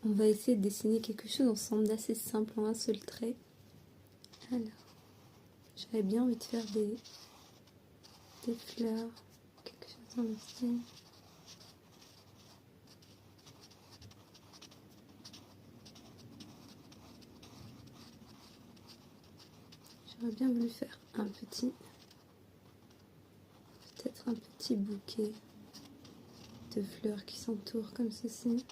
On va essayer de dessiner quelque chose ensemble d'assez simple en un seul trait. Alors, j'avais bien envie de faire des fleurs, quelque chose dans le style. J'aurais bien voulu faire peut-être un petit bouquet de fleurs qui s'entourent comme ceci.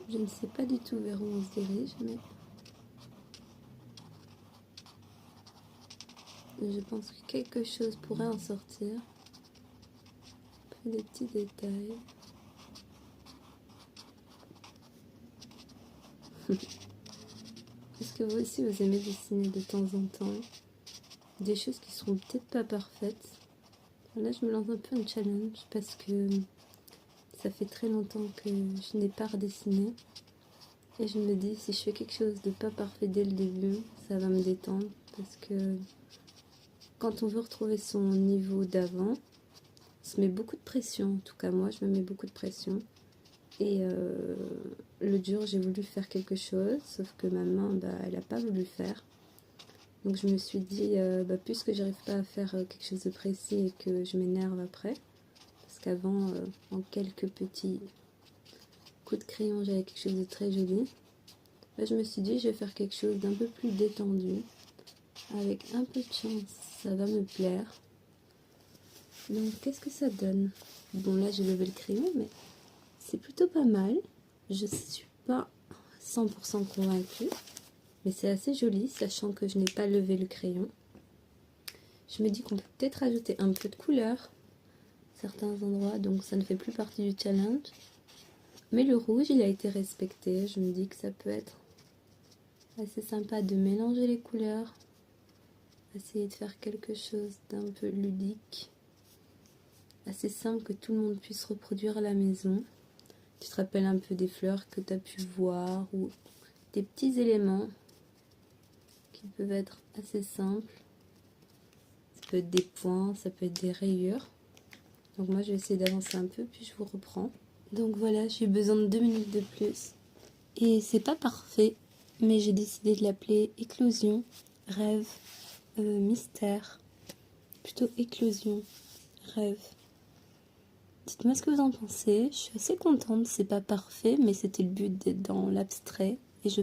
Je ne sais pas du tout vers où on se dirige, mais je pense que quelque chose pourrait en sortir. Après des petits détails. Est-ce que vous aussi vous aimez dessiner de temps en temps des choses qui seront peut-être pas parfaites? Là je me lance un peu un challenge parce que ça fait très longtemps que je n'ai pas redessiné. Et je me dis, si je fais quelque chose de pas parfait dès le début, ça va me détendre. Parce que quand on veut retrouver son niveau d'avant, on se met beaucoup de pression. En tout cas, moi, je me mets beaucoup de pression. Et le jour, j'ai voulu faire quelque chose, sauf que ma main, elle n'a pas voulu faire. Donc je me suis dit, puisque j'arrive pas à faire quelque chose de précis et que je m'énerve après, parce qu'avant, en quelques petits coups de crayon, j'avais quelque chose de très joli. Je me suis dit, je vais faire quelque chose d'un peu plus détendu. Avec un peu de chance, ça va me plaire. Donc, qu'est-ce que ça donne? Bon, là, j'ai levé le crayon, mais c'est plutôt pas mal. Je suis pas 100% convaincue, mais c'est assez joli, sachant que je n'ai pas levé le crayon. Je me dis qu'on peut peut-être ajouter un peu de couleur à certains endroits, donc ça ne fait plus partie du challenge. Mais le rouge, il a été respecté. Je me dis que ça peut être assez sympa de mélanger les couleurs. Essayer de faire quelque chose d'un peu ludique, assez simple que tout le monde puisse reproduire à la maison. Tu te rappelles un peu des fleurs que tu as pu voir ou des petits éléments qui peuvent être assez simples. Ça peut être des points, ça peut être des rayures. Donc moi je vais essayer d'avancer un peu puis je vous reprends. Donc voilà, j'ai eu besoin de 2 minutes de plus. Et c'est pas parfait, mais j'ai décidé de l'appeler éclosion, rêve, mystère. Plutôt éclosion, rêve. Dites-moi ce que vous en pensez. Je suis assez contente, c'est pas parfait, mais c'était le but d'être dans l'abstrait. Et je